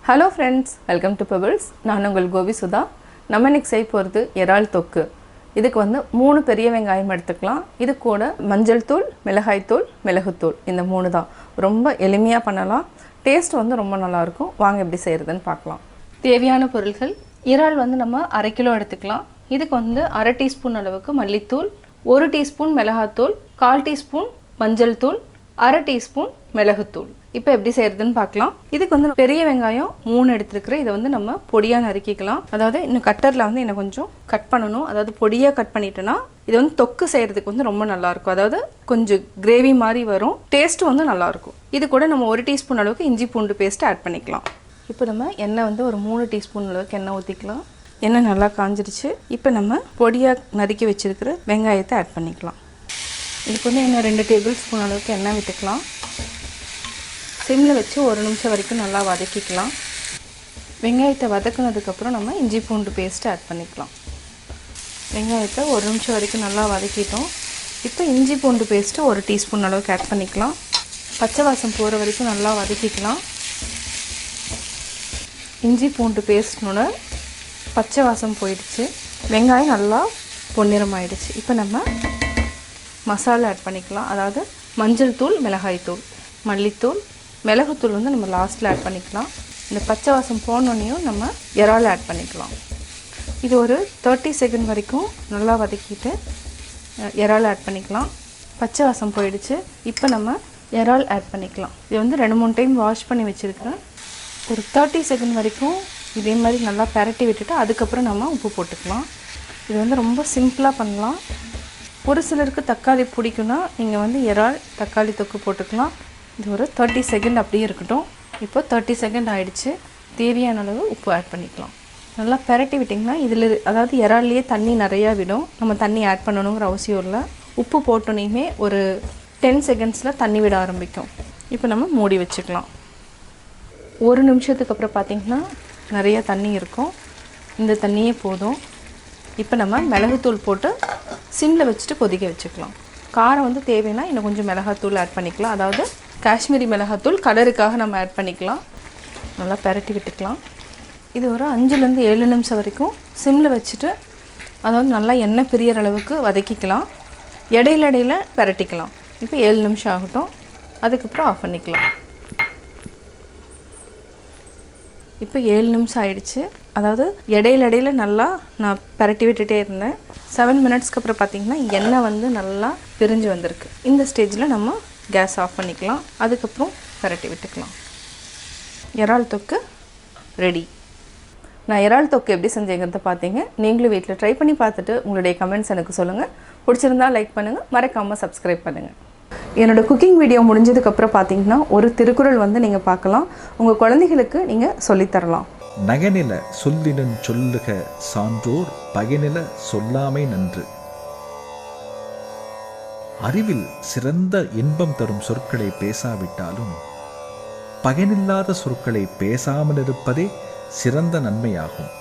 Hello friends, welcome to Pebbles. நான் உங்கள் கோபி சுதா. நம்ம இன்னைக்கு செய்ய போறது இறால் தொக்கு. இதுக்கு வந்து 3 பெரிய வெங்காயம் எடுத்துக்கலாம். இது கூட மஞ்சள் தூள், மிளகாய் தூள், மிளகுத்தூள் இந்த 3 தான். ரொம்ப எளிமையா பண்ணலாம். டேஸ்ட் வந்து ரொம்ப நல்லா இருக்கும். வாங்க எப்படி செய்யறதுன்னு பார்க்கலாம். தேவையான பொருட்கள் இறால் வந்து நம்ம 1/2 கிலோ எடுத்துக்கலாம். இதுக்கு வந்து 1/2 டீஸ்பூன் அளவுக்கு மல்லித்தூள், 1 டீஸ்பூன் மிளகாய்த்தூள், 1/4 டீஸ்பூன் மஞ்சள் தூள், 1/2 டீஸ்பூன் மிளகுத்தூள். இப்போ எப்படி செய்யறதுன்னு பார்க்கலாம். இதுக்கு வந்து பெரிய வெங்காயம் 3 எடுத்துக்கிறேன். இதை வந்து நம்ம பொடியா நறுக்கிக்கலாம். அதாவது இன்னும் கட்டர்ல வந்து இன்னும் கொஞ்சம் கட் பண்ணணும். அதாவது பொடியா கட் பண்ணிட்டேன்னா இது வந்து தொக்கு செய்யறதுக்கு வந்து ரொம்ப நல்லா இருக்கும். அதாவது கொஞ்சம் கிரேவி மாதிரி வரும். டேஸ்ட் வந்து நல்லா இருக்கும். இது கூட நம்ம 1 டீஸ்பூன் அளவுக்கு இஞ்சி பூண்டு பேஸ்ட் ஆட் பண்ணிக்கலாம். இப்போ நம்ம எண்ணெய் வந்து ஒரு 3 டீஸ்பூன் அளவுக்கு எண்ணெய் ஊற்றிக்கலாம். எண்ணெய் நல்லா காஞ்சிருச்சு. இப்போ நம்ம பொடியா நறுக்கி வச்சிருக்கிற வெங்காயத்தை ஆட் பண்ணிக்கலாம். இதுக்கு வந்து இன்னும் 2 டேபிள் ஸ்பூன் அளவுக்கு எண்ணெய் விட்டுக்கலாம். சிம்மில் வச்சு 1 நிமிஷம் வரைக்கும் நல்லா வதக்கிக்கலாம். வெங்காயத்தை வதக்குனதுக்கப்புறம் நம்ம இஞ்சி பூண்டு பேஸ்ட்டு ஆட் பண்ணிக்கலாம். வெங்காயத்தை 1 நிமிஷம் வரைக்கும் நல்லா வதக்கிட்டோம். இப்போ இஞ்சி பூண்டு பேஸ்ட்டு 1 டீஸ்பூன் அளவுக்கு ஆட் பண்ணிக்கலாம். பச்சை வாசம் போகிற வரைக்கும் நல்லா வதக்கிக்கலாம். இஞ்சி பூண்டு பேஸ்ட்னோட பச்சை வாசம் போயிடுச்சு. வெங்காயம் நல்லா பொன்னிறமாயிடுச்சு. இப்போ நம்ம மசாலா ஆட் பண்ணிக்கலாம். அதாவது மஞ்சள் தூள், மிளகாய் தூள், மல்லித்தூள், மிளகுத்தூள் வந்து நம்ம லாஸ்ட்டில் ஆட் பண்ணிக்கலாம். இந்த பச்சை வாசம் போனோன்னையும் நம்ம இறால் ஆட் பண்ணிக்கலாம். இது ஒரு 30 செகண்ட் வரைக்கும் நல்லா வதக்கிட்டு இறால் ஆட் பண்ணிக்கலாம். பச்சை வாசம் போயிடுச்சு. இப்போ நம்ம இறால் ஆட் பண்ணிக்கலாம். இது வந்து 2-3 டைம் வாஷ் பண்ணி வச்சுருக்கிறேன். ஒரு 30 செகண்ட் வரைக்கும் இதே மாதிரி நல்லா பரட்டி விட்டுட்டு அதுக்கப்புறம் நம்ம உப்பு போட்டுக்கலாம். இது வந்து ரொம்ப சிம்பிளாக பண்ணலாம். ஒரு சிலருக்கு தக்காளி பிடிக்குன்னா நீங்கள் வந்து இறால் தக்காளி தொக்கு போட்டுக்கலாம். இது ஒரு 30 செகண்ட் அப்படியே இருக்கட்டும். இப்போ 30 செகண்ட் ஆகிடுச்சு. தேவையான அளவு உப்பு ஆட் பண்ணிக்கலாம். நல்லா பரட்டி விட்டிங்கன்னா இதில் அதாவது இறால்லையே தண்ணி நிறையா விடும். நம்ம தண்ணி ஆட் பண்ணணுங்கிற அவசியம் இல்லை. உப்பு போட்டோன்னே ஒரு 10 செகண்ட்ஸில் தண்ணி விட ஆரம்பிக்கும். இப்போ நம்ம மூடி வச்சுக்கலாம். 1 நிமிஷத்துக்கு அப்புறம் பார்த்திங்கன்னா நிறையா தண்ணி இருக்கும். இந்த தண்ணியே போதும். இப்போ நம்ம மிளகுத்தூள் போட்டு சிம்மில் வச்சுட்டு கொதிக்க வச்சுக்கலாம். காரம் வந்து தேவைன்னா இன்னும் கொஞ்சம் மிளகாத்தூள் ஆட் பண்ணிக்கலாம். அதாவது காஷ்மீரி மிளகாத்தூள் கலருக்காக நம்ம ஆட் பண்ணிக்கலாம். நல்லா பரட்டி விட்டுக்கலாம். இது ஒரு 5லேருந்து 7 நிமிஷம் வரைக்கும் சிம்மில் வச்சுட்டு அதாவது நல்லா எண்ணெய் பிரியற அளவுக்கு வதக்கிக்கலாம். இடையில பரட்டிக்கலாம். இப்போ 7 நிமிஷம் ஆகட்டும். அதுக்கப்புறம் ஆஃப் பண்ணிக்கலாம். இப்போ 7 நிமிஷம் ஆயிடுச்சு. அதாவது இடையில நல்லா நான் பரட்டி விட்டுட்டே இருந்தேன். 7 மினிட்ஸ்க்கு அப்புறம் பார்த்திங்கன்னா எண்ணெய் வந்து நல்லா பிரிஞ்சு வந்திருக்கு. இந்த ஸ்டேஜில் நம்ம கேஸ் ஆஃப் பண்ணிக்கலாம். அதுக்கப்புறம் பரட்டி விட்டுக்கலாம். இறால் தொக்கு ரெடி. நான் இறால் தொக்கு எப்படி செஞ்சேங்கிறத பார்த்தீங்க. நீங்களும் வீட்டில் ட்ரை பண்ணி பார்த்துட்டு உங்களுடைய கமெண்ட்ஸ் எனக்கு சொல்லுங்கள். பிடிச்சிருந்தா லைக் பண்ணுங்கள். மறக்காமல் சப்ஸ்கிரைப் பண்ணுங்கள். என்னோடய குக்கிங் வீடியோ முடிஞ்சதுக்கப்புறம் பார்த்தீங்கன்னா ஒரு திருக்குறள் வந்து நீங்கள் பார்க்கலாம். உங்கள் குழந்தைகளுக்கு நீங்கள் சொல்லித்தரலாம். நகனில சொல்லினும் சொல்லுக சான்றோர் பயனில சொல்லாமை நன்று. அறிவில் சிறந்த இன்பம் தரும் சொற்களை பேசாவிட்டாலும் பயனில்லாத சொற்களை பேசாமல் இருப்பதே சிறந்த நன்மையாகும்.